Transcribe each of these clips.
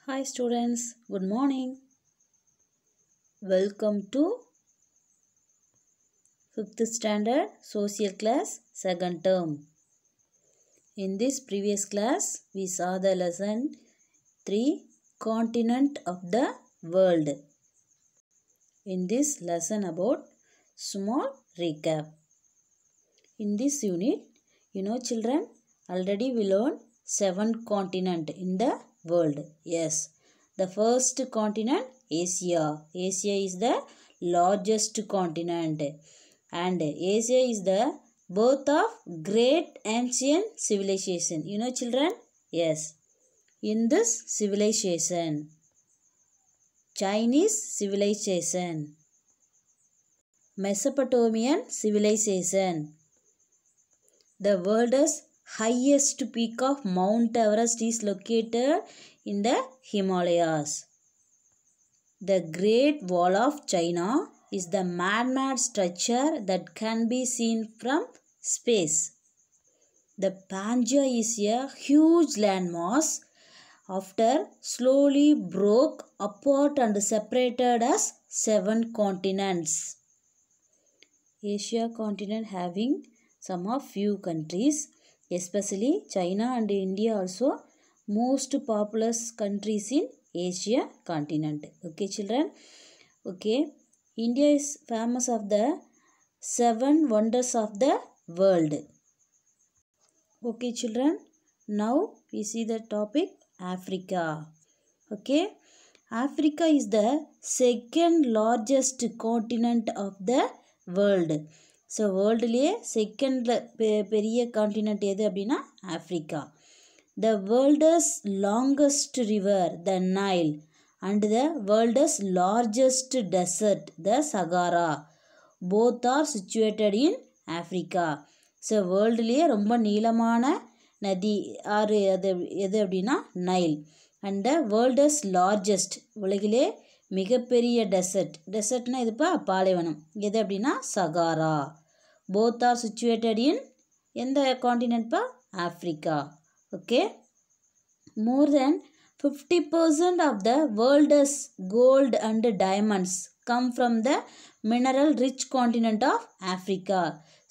Hi students, good morning. Welcome to 5th standard social class 2nd term. In this previous class, we saw the lesson 3 continent of the world. In this lesson about small recap. In this unit, children, already we learned 7 continents in the world. Yes, the first continent Asia. Asia is the largest continent, and Asia is the birth of great ancient civilization. Children? Yes. In this civilization, Chinese civilization, Mesopotamian civilization, the world's highest peak of Mount Everest is located in the Himalayas. The Great Wall of China is the man-made structure that can be seen from space. The Pangaea is a huge landmass after slowly broke apart and separated as 7 continents. Asia continent having some of few countries, especially China and India also most populous countries in Asia continent. Okay children? Okay. India is famous of the 7 wonders of the world. Okay children? Now we see the topic Africa. Okay. Africa is the second largest continent of the world. So வேர்ல்டுலேயே செகண்டில் பெரிய continent எது அப்படின்னா Africa. The world's longest river the Nile and the world's largest desert the Sahara both are situated in Africa. So வேர்ல்டுலேயே ரொம்ப நீளமான நதி ஆறு எது அப்படின்னா Nile. And the world's largest உலகிலே மிகப்பெரிய டெசர்ட்னா இதுப்பா பாலைவனம் எது அப்படின்னா Sahara. Both are situated in எந்த காண்டினென்ட்பா Africa. Okay. More than 50% of the world's gold and diamonds come from the mineral rich continent of Africa.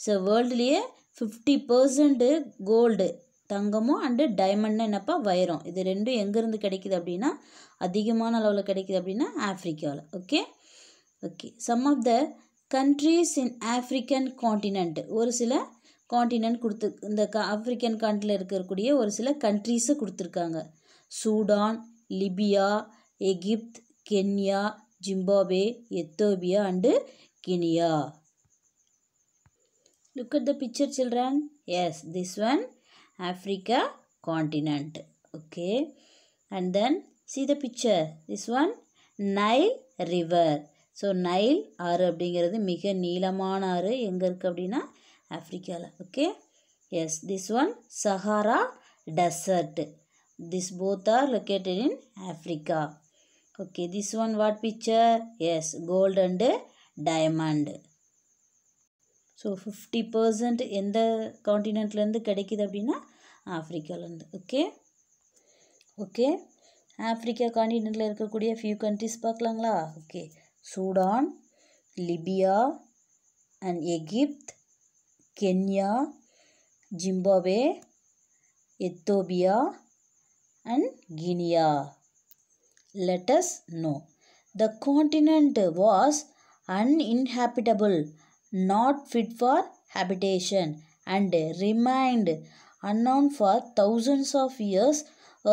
So வேர்ல்டுலேயே 50% கோல்டு தங்கமும் அண்டு டைமண்ட்னா என்னப்பா வைரம். இது ரெண்டும் எங்கேருந்து கிடைக்குது அப்படின்னா அதிகமான அளவில் கிடைக்குது அப்படின்னா ஆஃப்ரிக்காவில். Okay. Okay. Some of the countries in African continent, ஒரு சில காண்டினென்ட் இந்த ஆஃப்ரிக்கன் காண்டில் இருக்கக்கூடிய ஒரு சில கண்ட்ரீஸை கொடுத்துருக்காங்க. Sudan, Libya, Egypt, Kenya, Zimbabwe, Ethiopia and Guinea. Look at the picture children. Yes, this one Africa continent. Okay. And then see the picture. This one Nile river. So Nile ஆறு அப்படிங்கிறது மிக நீளமான ஆறு எங்கே இருக்குது அப்படின்னா ஆஃப்ரிக்காவில். Okay. Yes. This one Sahara desert. This both are located in Africa. Okay. This one what picture? Yes, gold and diamond. So 50% எந்த காண்டினென்ட்லேருந்து கிடைக்கிது அப்படின்னா ஆஃப்ரிக்காலேருந்து. ஓகே. ஓகே. ஆஃப்ரிக்கா காண்டினென்ட்டில் இருக்கக்கூடிய ஃபியூ கண்ட்ரிஸ் பார்க்கலாங்களா? Okay. Sudan, Libya and Egypt, Kenya, Zimbabwe, Ethiopia and Guinea. Let us know. The continent was uninhabitable, not fit for habitation, and remained unknown for thousands of years,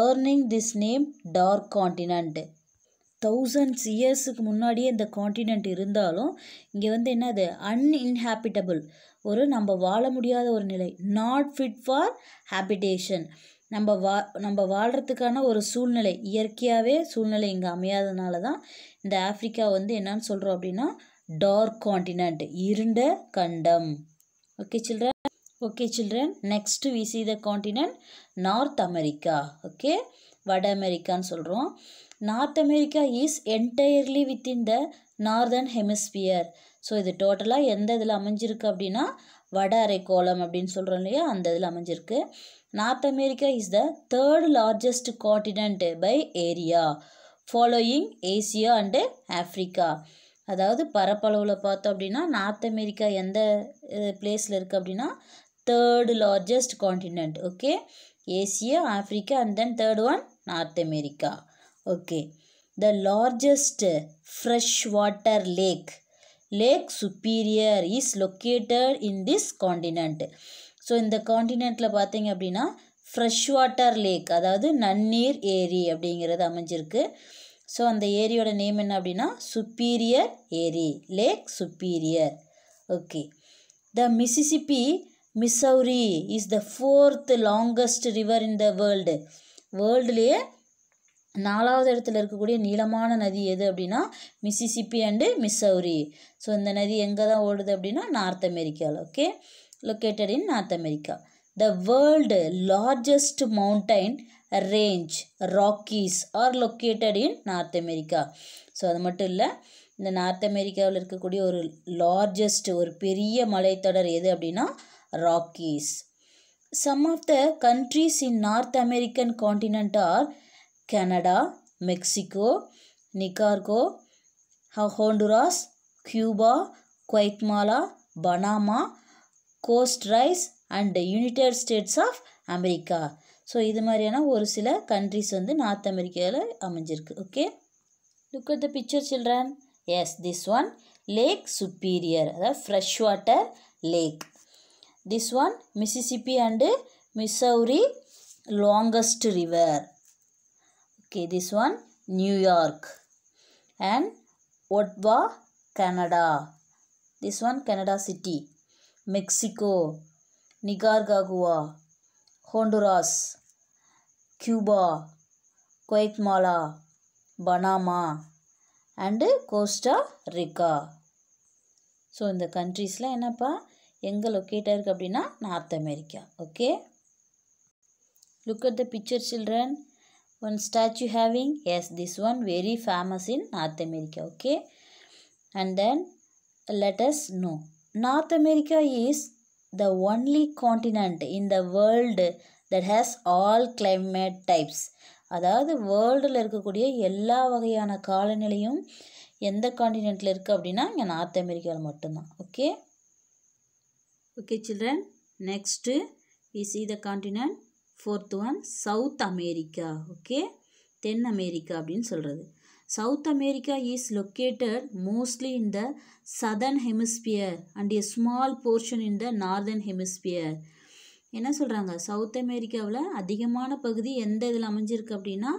earning this name Dark Continent. thousands இயர்ஸுக்கு முன்னாடியே இந்த continent இருந்தாலும் இங்கே என்னது அன்இன்ஹாபிட்டபிள், ஒரு நம்ம வாழ முடியாத ஒரு நிலை. நாட் ஃபிட் ஃபார் ஹேபிடேஷன், நம்ம வாழ்கிறதுக்கான ஒரு சூழ்நிலை, இயற்கையாகவே சூழ்நிலை இங்கே அமையாதனால தான் இந்த ஆஃப்ரிக்கா என்னன்னு சொல்கிறோம் அப்படின்னா டார்க் காண்டினென்ட், இருண்ட கண்டம். Okay children. Okay children. Next we see the continent North America. Okay. வட அமெரிக்கான்னு சொல்கிறோம். North America is entirely within the northern hemisphere. So இது டோட்டலாக எந்த இதில் அமைஞ்சிருக்கு அப்படின்னா வட அரைக்கோளம் அப்படின்னு சொல்கிறோம் இல்லையா, அந்த இதில் அமைஞ்சிருக்கு. North America is the third largest continent by area, following Asia and Africa. அதாவது பரப்பளவில் பார்த்தோம் அப்படின்னா நார்த் அமெரிக்கா எந்த பிளேஸில் இருக்குது அப்படின்னா third largest continent. Okay, Asia, Africa and then third one north America. Okay, the largest fresh water lakh superior is located in this continent. So இந்த காண்டினென்ட்டில் பார்த்தீங்க அப்படின்னா ஃப்ரெஷ் வாட்டர் லேக், அதாவது நன்னீர் ஏரி அப்படிங்கிறது அமைஞ்சிருக்கு. ஸோ அந்த ஏரியோட நேம் என்ன அப்படின்னா சுப்பீரியர் ஏரி, lake superior. Okay, the Missouri is the fourth longest river in the வேர்ல்டுலேயே 4வது இடத்துல இருக்கக்கூடிய நீளமான நதி எது அப்படின்னா மிசிசிப்பி அண்டு மிசௌரி. ஸோ இந்த நதி எங்கே தான் ஓடுது அப்படின்னா நார்த் அமெரிக்காவில். Okay, located in North America. The world largest mountain range Rockies are located in North America. So அது மட்டும் இல்லை, இந்த நார்த் அமெரிக்காவில் இருக்கக்கூடிய ஒரு லார்ஜஸ்ட் ஒரு பெரிய மலைத்தொடர் எது அப்படின்னா Rockies. Some of the countries in North American continent are Canada, Mexico, Nicaragua, Honduras, Cuba, Guatemala, Panama, Costa Rica and United States of America. So இது மாதிரியான ஒரு சில கண்ட்ரிஸ் வந்து நார்த் அமெரிக்காவில் அமைஞ்சிருக்கு. Okay, look at the picture children. Yes, this one lake superior, அதாவது fresh water lake. This one Mississippi and Missouri longest river. Okay, this one New York and Ottawa Canada. This one Canada city. Mexico, Nicaragua, Honduras, Cuba, Guatemala, Panama and Costa Rica. So இந்த கண்ட்ரீஸில் என்னப்பா எங்கே locate ஆயிருக்கு அப்படின்னா North America. Okay, look at the picture children. One statue having, yes, this one very famous in North America. Okay, and then let us know North America is the only continent in the world that has all climate types. அதாவது வேர்ல்டில் இருக்கக்கூடிய எல்லா வகையான காலநிலையும் எந்த காண்டினென்ட்டில் இருக்குது அப்படின்னா இங்கே north அமெரிக்காவில் மட்டும்தான். Okay, okay children, next we see the continent. Fourth one south America. Okay, then America அப்படின்னு சொல்கிறது. South America is located mostly in the southern hemisphere and a small portion in the northern hemisphere. என்ன சொல்கிறாங்க, south அமெரிக்காவில் அதிகமான பகுதி எந்த இதில் அமைஞ்சிருக்கு அப்படின்னா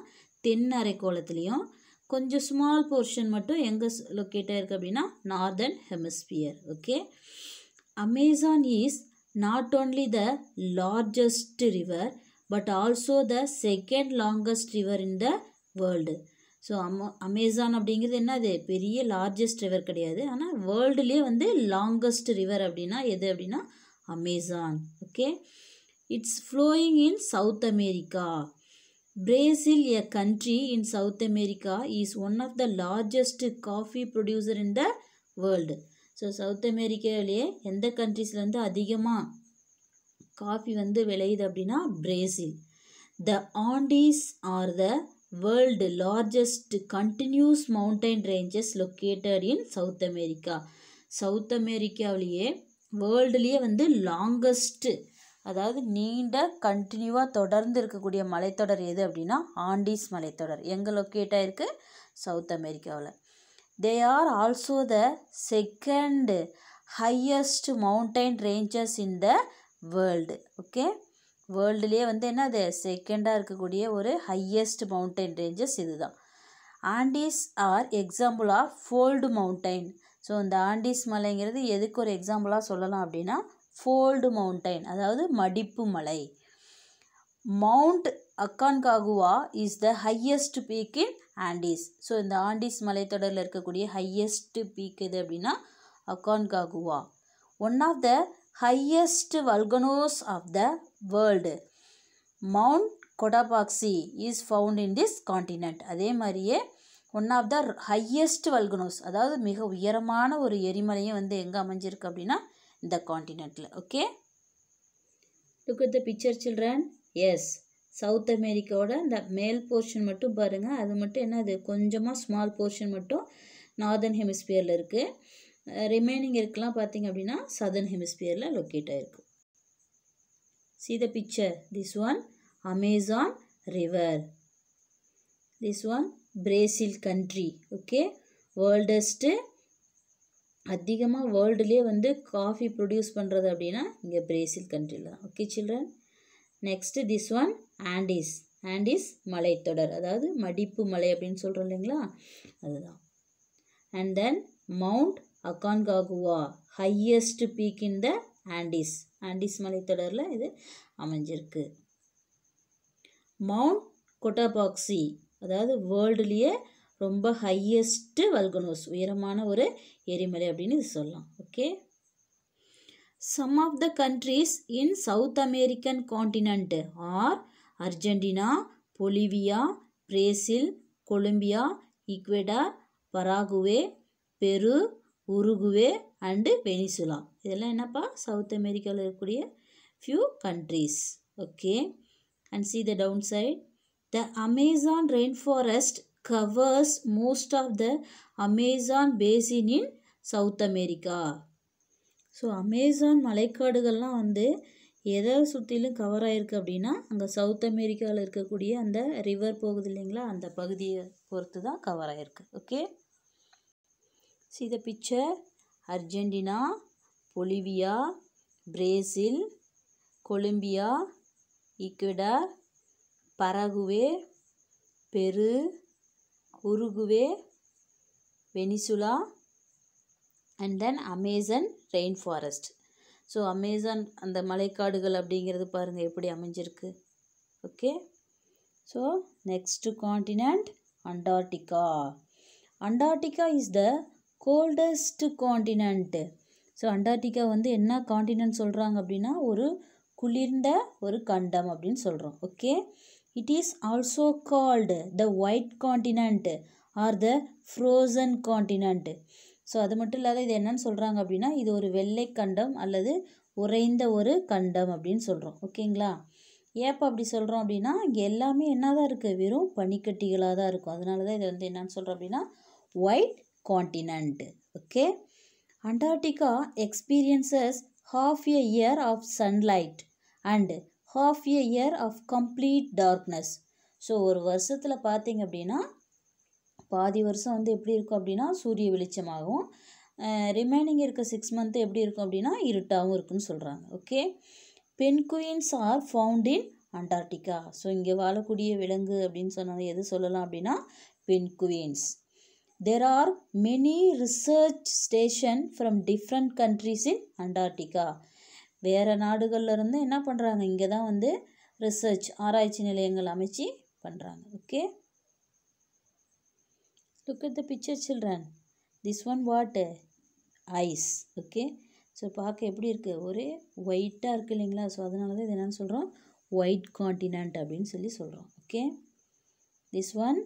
தென் அரைக்கோளத்துலேயும், கொஞ்சம் ஸ்மால் போர்ஷன் மட்டும் எங்கே லொக்கேட் ஆகிருக்கு அப்படின்னா northern hemisphere. Okay, Amazon is not only the largest river but also the second longest river in the world. So Amazon அப்படிங்கிறது என்னது பெரிய லார்ஜஸ்ட் ரிவர் கிடையாது, ஆனால் வேர்ல்டுலேயே வந்து லாங்கஸ்ட் ரிவர் அப்படின்னா எது அப்படின்னா Amazon. Okay, it's flowing in South America. Brazil, a country in South America, is one of the largest coffee producer in the world. So South அமெரிக்காவிலேயே எந்த கண்ட்ரீஸில் வந்து அதிகமாக காஃபி வந்து விளையுது அப்படின்னா Brazil. The Andes are the world largest continuous mountain ranges located in South America. South அமெரிக்காவிலேயே வேர்ல்டுலேயே வந்து லாங்கஸ்ட்டு, அதாவது நீண்ட கண்டினியூவாக தொடர்ந்து இருக்கக்கூடிய மலைத்தொடர் எது அப்படின்னா ஆண்டீஸ் மலைத்தொடர். எங்கே லொக்கேட் ஆகிருக்கு சவுத் அமெரிக்காவில். They are also the second highest mountain ranges in the world. Okay, வேர்ல்டுலேயே வந்து என்னது செகண்டாக இருக்கக்கூடிய ஒரு ஹையஸ்ட் மவுண்டைன் ரேஞ்சஸ் இதுதான். Andes are example of fold mountain. So இந்த ஆண்டீஸ் மலைங்கிறது எதுக்கு ஒரு எக்ஸாம்பிளாக சொல்லலாம் அப்படின்னா ஃபோல்டு மவுண்டைன், அதாவது மடிப்பு மலை. Mount Aconcagua is the highest peak in Andes. So இந்த ஆண்டீஸ் மலைத்தொடரில் இருக்கக்கூடிய ஹையஸ்ட் பீக் எது அப்படின்னா Aconcagua. One of the highest volcanoes of the world, Mount Cotopaxi, is found in this continent. அதே மாதிரியே one of the highest volcanoes, அதாவது மிக உயரமான ஒரு எரிமலையும் வந்து எங்கே அமைஞ்சிருக்கு அப்படின்னா இந்த காண்டினென்ட்டில். Okay, look at the picture children. Yes, South அமெரிக்காவோட இந்த மேல் போர்ஷன் மட்டும் பாருங்கள், அது மட்டும் என்னது கொஞ்சமாக ஸ்மால் போர்ஷன் மட்டும் நார்தர்ன் ஹெமிஸ்பியரில் இருக்குது. ரிமைனிங் இருக்கலாம் பார்த்தீங்க அப்படின்னா சதர்ன் ஹெமிஸ்பியரில் லொக்கேட் ஆகிருக்கு. See the picture. This one Amazon river. This one Brazil country. Okay. வேர்ல்டஸ்ட்டு அதிகமாக வேர்ல்டுலேயே வந்து காஃபி ப்ரொடியூஸ் பண்ணுறது அப்படின்னா இங்கே பிரேசில் கண்ட்ரியில் தான். Okay children. Next this one Andes. Andes மலைத்தொடர், அதாவது மடிப்பு மலை அப்படின்னு சொல்கிறோம் இல்லைங்களா, அதுதான். And then mount Aconcagua, highest peak in the Andes. Andes மலைத்தொடரில் இது அமைஞ்சிருக்கு. மவுண்ட் கொட்டாபாக்சி, அதாவது வேர்ல்டுலேயே ரொம்ப ஹையஸ்ட்டு வல்கனோஸ், உயரமான ஒரு எரிமலை அப்படின்னு இது சொல்லலாம். Okay. Some of the countries in South American continent are Argentina, Bolivia, Brazil, Colombia, Ecuador, Paraguay, Peru, Uruguay and Venezuela. இதெல்லாம் என்னப்பா சவுத் அமெரிக்காவில் இருக்கக்கூடிய few countries. Okay. And see the downside. The Amazon rainforest covers most of the Amazon basin in South America. So Amazon மலைக்காடுகள்லாம் வந்து எதை சுற்றிலும் cover ஆகிருக்கு அப்படின்னா அங்கே சவுத் அமெரிக்காவில் இருக்கக்கூடிய அந்த ரிவர் போகுது இல்லைங்களா, அந்த பகுதியை பொறுத்து தான் கவர் ஆகிருக்கு. Okay. See the picture. Argentina, Bolivia, Brazil, Colombia, Ecuador, Paraguay, Peru, Uruguay, Venezuela and then Amazon rain forest. So Amazon அந்த மலைக்காடுகள் அப்படிங்கிறது பாருங்கள் எப்படி அமைஞ்சிருக்கு. Okay. So next continent Antarctica. Antarctica is the coldest continent. So Antarctica வந்து என்ன continent சொல்கிறாங்க அப்படின்னா ஒரு குளிர்ந்த ஒரு கண்டம் அப்படின்னு சொல்கிறோம். Okay. It is also called the white continent R the frozen continent. So அது மட்டும் இல்லாத இது என்னன்னு சொல்கிறாங்க அப்படின்னா இது ஒரு வெள்ளை கண்டம் அல்லது உறைந்த ஒரு கண்டம் அப்படின்னு சொல்கிறோம். ஓகேங்களா. ஏப்போ அப்படி சொல்கிறோம் அப்படின்னா இங்கே எல்லாமே என்ன தான் இருக்குது, வெறும் பனிக்கட்டிகளாக தான் இருக்கும். அதனால தான் இதை வந்து என்னன்னு சொல்கிறோம் அப்படின்னா white continent. Okay. Antarctica experiences half a year of sunlight and half a year of complete darkness. So ஒரு வருஷத்தில் பார்த்தீங்க அப்படின்னா பாதி வருஷம் வந்து எப்படி இருக்கும் அப்படின்னா சூரிய வெளிச்சமாகவும், ரிமைனிங் இருக்க 6 month எப்படி இருக்கும் அப்படின்னா இருட்டாகவும் இருக்குன்னு சொல்கிறாங்க. Okay. Penguins are found in Antarctica. So இங்கே வாழக்கூடிய விலங்கு அப்படின்னு சொன்னாங்க எது சொல்லலாம் அப்படின்னா Penguins. There are many research stations from different countries in Antarctica. வேறு நாடுகள்லேருந்து என்ன பண்ணுறாங்க, இங்கே தான் வந்து ரிசர்ச் ஆராய்ச்சி நிலையங்கள் அமைச்சு பண்ணுறாங்க. Okay. Look at the picture children. This one what? Ice. Okay. So பார்க்க எப்படி இருக்குது, ஒரே ஒயிட்டாக இருக்குது இல்லைங்களா. ஸோ அதனால தான் இது என்னென்னு சொல்கிறோம் ஒயிட் காண்டினென்ட் அப்படின்னு சொல்கிறோம். Okay. This one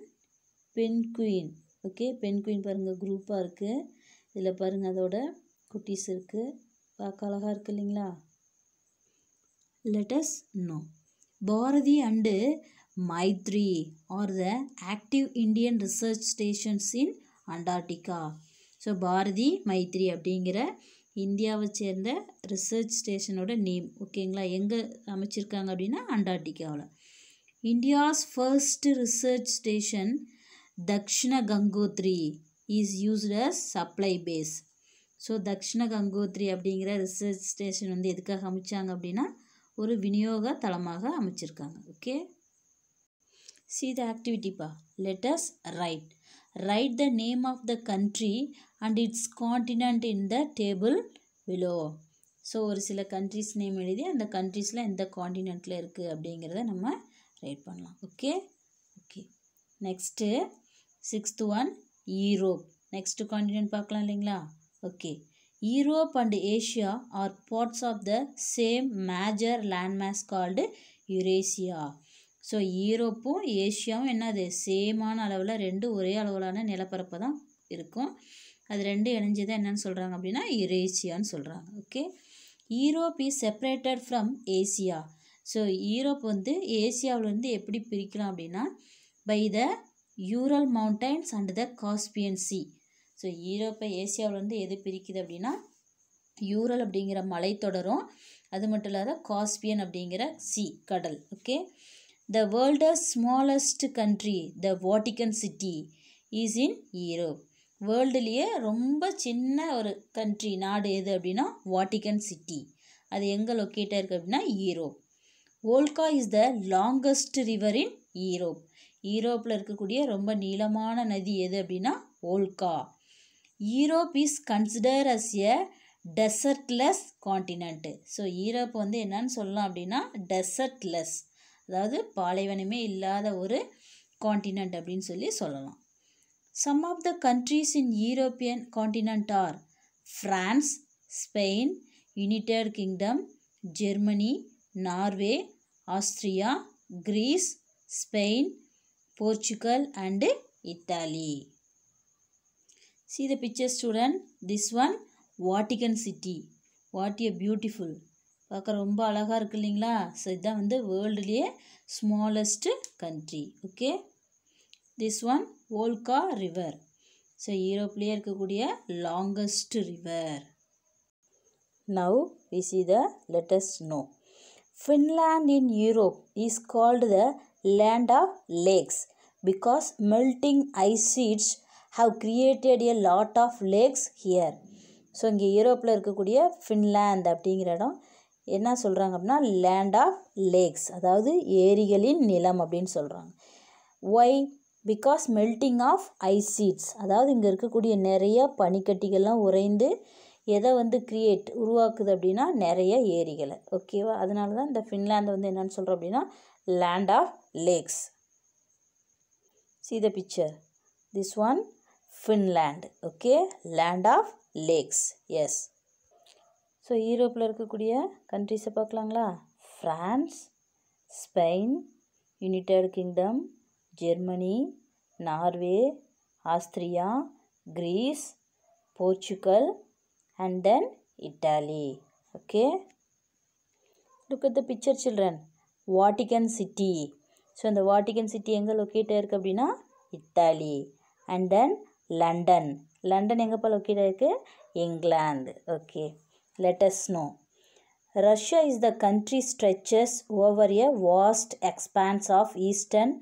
penguin. Okay. Penguin பாருங்கள் குரூப்பாக இருக்குது. இதில் பாருங்கள் அதோட குட்டீஸ் இருக்குது, பார்க்க அழகாக இருக்குது இல்லைங்களா. Let us know. Bharati and Maitri are the active Indian research stations in Antarctica. So Bharati Maitri அப்படிங்கிற இந்தியாவை சேர்ந்த ரிசர்ச் ஸ்டேஷனோட நேம். ஓகேங்களா. எங்கே அமைச்சிருக்காங்க அப்படின்னா அண்டார்டிகாவில். India's first research station Dakshina Gangotri is used as supply base. So Dakshina Gangotri அப்படிங்கிற ரிசர்ச் ஸ்டேஷன் வந்து எதுக்காக அமைச்சாங்க அப்படின்னா ஒரு விநியோக தளமாக அமைச்சிருக்காங்க. Okay. See the activity pa. Let us write the name of the country and its continent in the table below. So ஒரு சில கண்ட்ரிஸ் நேம் எழுதி அந்த கண்ட்ரீஸில் எந்த காண்டினென்ட்டில் இருக்குது அப்படிங்கிறத நம்ம ரைட் பண்ணலாம். Okay. Okay. Next 6th one Europe. Next continent பார்க்கலாம் இல்லைங்களா. Okay. Europe and Asia are parts of the same major landmass called Eurasia. So ஈரோப்பும் ஏஷியாவும் என்னது சேமான அளவில் ரெண்டு ஒரே அளவிலான நிலப்பரப்பு தான் இருக்கும். அது ரெண்டு இணைஞ்சது என்னன்னு சொல்கிறாங்க அப்படின்னா யுரேசியான்னு சொல்கிறாங்க. Okay. Europe is separated from Asia. So Europe வந்து ஏசியாவிலேருந்து எப்படி பிரிக்கலாம் அப்படின்னா by the Ural mountains and the Caspian sea. So யூரோப்பை ஏசியாவிலேருந்து எது பிரிக்குது அப்படின்னா யூரல் அப்படிங்கிற மலைத்தொடரும், அது மட்டும் இல்லாத காஸ்பியன் அப்படிங்கிற சி கடல். Okay. The world's smallest country the Vatican city is in Europe. வேர்ல்டுலேயே ரொம்ப சின்ன ஒரு கண்ட்ரி நாடு எது அப்படின்னா வாட்டிகன் சிட்டி. அது எங்கே லொக்கேட்டாக இருக்குது அப்படின்னா Europe. Volga is the longest river in Europe. யூரோப்பில் இருக்கக்கூடிய ரொம்ப நீளமான நதி எது அப்படின்னா Volga. Europe is consider as a desertless continent. So Europe வந்து என்னன்னு சொல்லலாம் அப்படின்னா டெசர்ட்லெஸ், அதாவது பாலைவனமே இல்லாத ஒரு காண்டினென்ட் அப்படின்னு சொல்லலாம். Some of the countries in European continent are France, Spain, United Kingdom, Germany, Norway, Austria, Greece, Spain, Portugal and Italy. See the picture student. This one Vatican City. What a beautiful. பார்க்க ரொம்ப அழகாக இருக்கு இல்லைங்களா? So இதுதான் வந்து வேர்ல்டுலேயே smallest country. Okay. This one Volga river. So யூரோப்லேயே இருக்கக்கூடிய longest river. Now we see the let us know. Finland in Europe is called the land of lakes because melting ice sheets have created a lot of lakes here. So இங்கே யூரோப்பில் இருக்கக்கூடிய Finland அப்படிங்கிற இடம் என்ன சொல்கிறாங்க அப்படின்னா land of lakhs, அதாவது ஏரிகளின் நிலம் அப்படின்னு சொல்கிறாங்க. Why? Because melting of ice sheets, அதாவது இங்கே இருக்கக்கூடிய நிறைய பனிக்கட்டிகள்லாம் உறைந்து எதை வந்து உருவாக்குது அப்படின்னா நிறைய ஏரிகளை. ஓகேவா? அதனால தான் இந்த ஃபின்லாண்டை வந்து என்னென்னு சொல்கிறோம் அப்படின்னா land of lakes. See the picture. This one Finland. Okay, land of lakes. Yes. So யூரோப்பில் இருக்கக்கூடிய கண்ட்ரிஸை பார்க்கலாங்களா? France, Spain, United Kingdom, Germany, Norway, Austria, Greece, Portugal and then Italy. Okay. Look at the picture children. Vatican City. So இந்த Vatican city எங்கே locate ஆகிருக்கு அப்படின்னா Italy. And then London. London எங்கேப்பா locate ஆகிருக்கு? England. Okay. Let us know. Russia is the country stretches over a vast expanse of eastern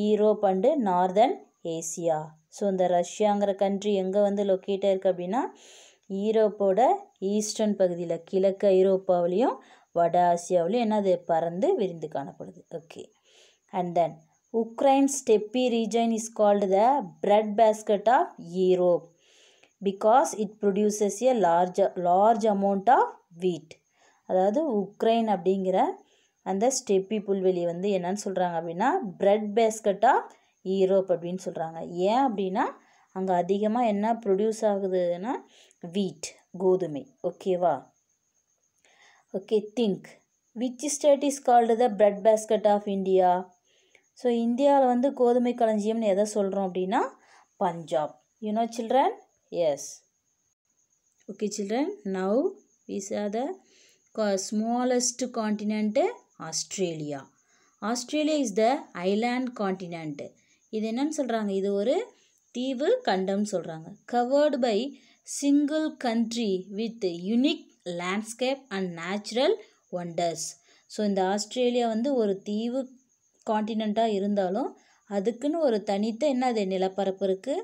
Europe and northern Asia. So இந்த ரஷ்யாங்கிற country எங்கே வந்து locate ஆகிருக்கு அப்படின்னா யூரோப்போட ஈஸ்டர்ன் பகுதியில், கிழக்கு ஐரோப்பாவிலையும் வட ஆசியாவிலையும் என்னது பறந்து விரிந்து காணப்படுது. Okay. And then Ukraine steppe region is called the bread basket of Europe because it produces a large amount of wheat. அதாவது உக்ரைன் அப்படிங்கிற அந்த ஸ்டெப்பி புல்வெளி வந்து என்னன்னு சொல்கிறாங்க அப்படின்னா பிரெட் பேஸ்கட் ஆஃப் யூரோப் அப்படின்னு சொல்கிறாங்க. ஏன் அப்படின்னா அங்கே அதிகமாக என்ன ப்ரொடியூஸ் ஆகுதுன்னா வீட், கோதுமை. ஓகேவா? Okay. Think which state is called the bread basket of India? So இந்தியாவில் வந்து கோதுமை களஞ்சியம்னு எதை சொல்கிறோம் அப்படின்னா Punjab. You know children? Yes. Okay children. Now we saw the smallest continent Australia. Australia is the island continent. இது என்னன்னு சொல்கிறாங்க? இது ஒரு தீவு கண்டம்னு சொல்கிறாங்க. Covered by single country with unique landscape and natural wonders. So இந்த ஆஸ்திரேலியா வந்து ஒரு தீவு காண்டினெண்ட்டாக இருந்தாலும் அதுக்குன்னு ஒரு தனித்த என்னது நிலப்பரப்பு இருக்குது,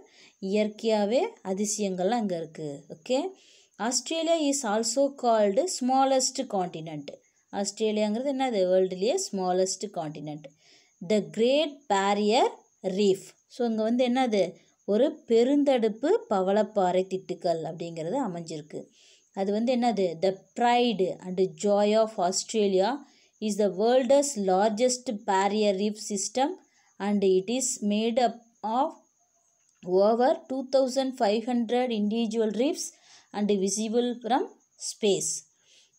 இயற்கையாகவே அதிசயங்கள்லாம் அங்கே இருக்குது. Okay. Australia is also called smallest continent. ஆஸ்திரேலியாங்கிறது என்னது வேர்ல்டுலேயே smallest continent. The great barrier reef. So இங்கே வந்து என்னது ஒரு பெருந்தடுப்பு பவளப்பாறை திட்டுக்கள் அப்படிங்கிறது அமைஞ்சிருக்கு. அது வந்து என்னது the pride and joy of Australia is the world's largest barrier reef system and it is made up of over 2,500 individual reefs and visible from space.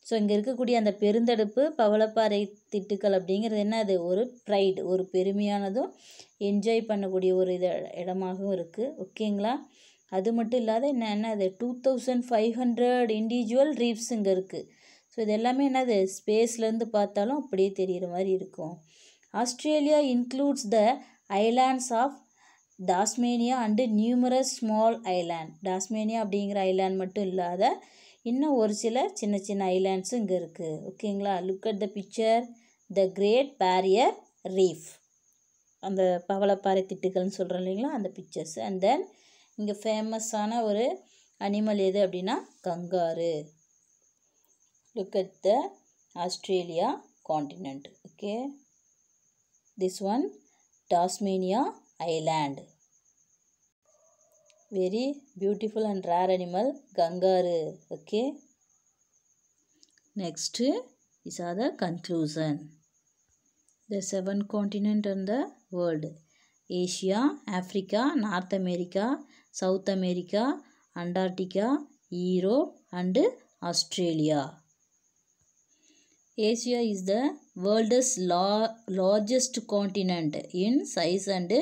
So இங்கே இருக்கக்கூடிய அந்த பெருந்தடுப்பு பவளப்பாறை திட்டுக்கள் அப்படிங்கிறது என்னது ஒரு ப்ரைடு, ஒரு பெருமையானதும் என்ஜாய் பண்ணக்கூடிய ஒரு இடமாகவும் இருக்குது. ஓகேங்களா? அது மட்டும் இல்லாத என்னது 2,500 இண்டிவிஜுவல் ரீஃப்ஸ் இங்கே இருக்குது. ஸோ இது எல்லாமே என்னது ஸ்பேஸ்லேருந்து பார்த்தாலும் அப்படியே தெரிகிற மாதிரி இருக்கும். Australia includes the islands of Tasmania and numerous small island. Tasmania அப்படிங்கிற ஐலாண்ட் மட்டும் இல்லாத இன்னும் ஒரு சில சின்ன சின்ன ஐலாண்ட்ஸும் இங்கே இருக்குது. ஓகேங்களா? Look at the picture. The great barrier Reef, அந்த பவளப்பாறை திட்டுகள்னு சொல்கிறோம் இல்லைங்களா, அந்த பிக்சர்ஸ். அண்ட் தென் இங்கே ஃபேமஸான ஒரு அனிமல் எது அப்படின்னா kangaroo. Look at the Australia continent. Okay, this one Tasmania island. Very beautiful and rare animal, kangaroo. Okay. Next is the conclusion. The 7 continents in the world: Asia, Africa, North America, South America, Antarctica, Europe and Australia. Asia is the world's largest continent in size and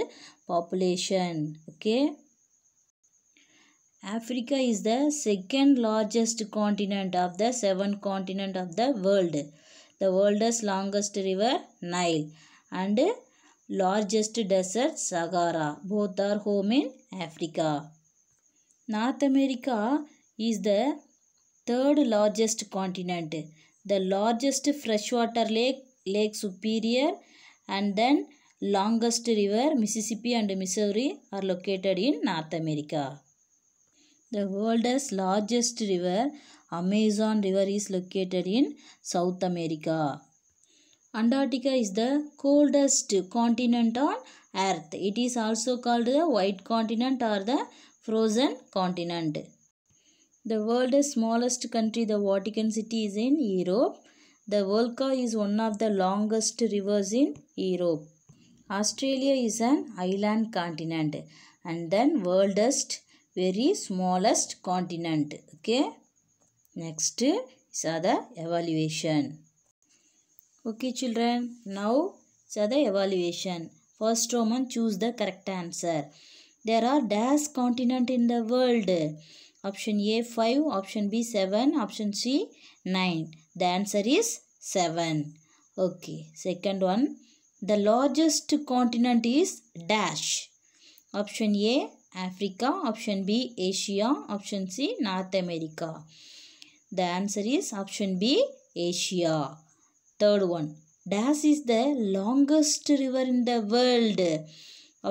population. Okay. Africa is the second largest continent of the 7 continents of the world. The world's longest river Nile and largest desert Sahara. Both are home in Africa. North America is the third largest continent. The largest freshwater Lake Superior, and then longest river Mississippi and Missouri are located in North America. The world's largest river, Amazon River, is located in South America. Antarctica is the coldest continent on Earth. It is also called the White Continent or the Frozen Continent. The world's smallest country, the Vatican City, is in Europe. The Volga is one of the longest rivers in Europe. Australia is an island continent, and then world's very smallest continent. Okay, next is the evaluation. Okay children, now is the evaluation. First Roman, choose the correct answer. There are dash continent in the world. Option A 5, option B 7, option C 9. The answer is 7. Okay, second one, the largest continent is dash. Option A Africa, option B Asia, option C North America. The answer is option B Asia. Third one, dash is the longest river in the world.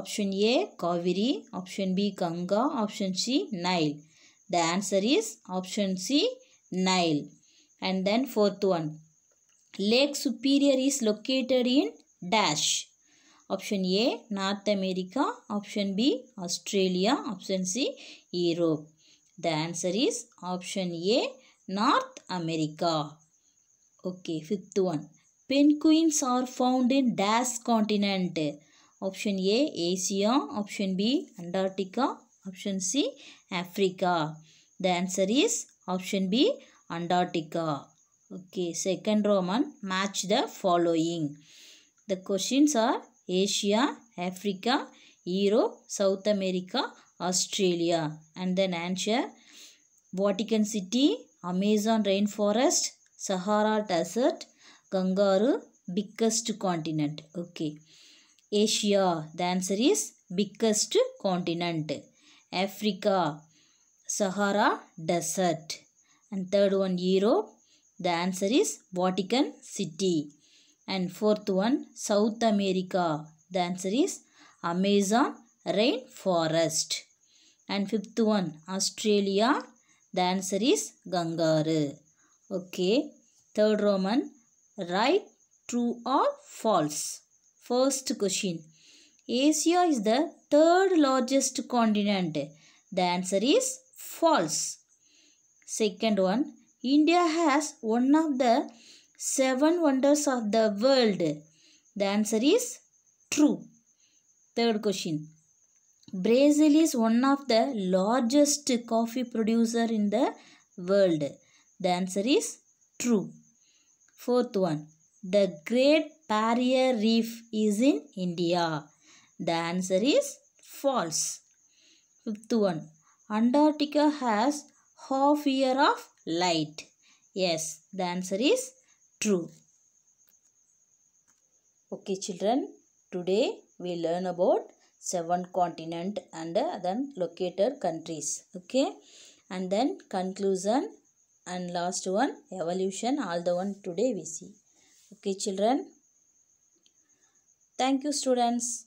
Option A Kaveri, option B Ganga, option C Nile. The answer is option C Nile. And then fourth one, Lake Superior is located in dash. Option A North America, option B Australia, option C Europe. The answer is option A North America. Okay, fifth one, penguins are found in dash continent. Option A Asia, option B Antarctica, option C Africa. The answer is option B Antarctica. Okay, second Roman, match the following. The questions are Asia, Africa, Europe, South America, Australia. And then answer: Vatican City, Amazon rainforest, Sahara desert, kangaroo, biggest continent. Okay. Asia, the answer is biggest continent. Africa, Sahara desert. And third one, Europe, the answer is Vatican City. And fourth one, South America, the answer is Amazon rainforest. And fifth one, Australia, the answer is kangaroo. Okay, third Roman, right, true or false. First question, Asia is the third largest continent. The answer is false. Second one, India has one of the 7 wonders of the world. The answer is true. Third question, Brazil is one of the largest coffee producer in the world. The answer is true. Fourth one, the Great Barrier Reef is in India. The answer is false. Fifth one, Antarctica has half year of light. Yes, the answer is true. Okay children, today we learn about 7 continent and then locator countries. Okay, and then conclusion and last one evolution, all the one today we see. Okay children, thank you students.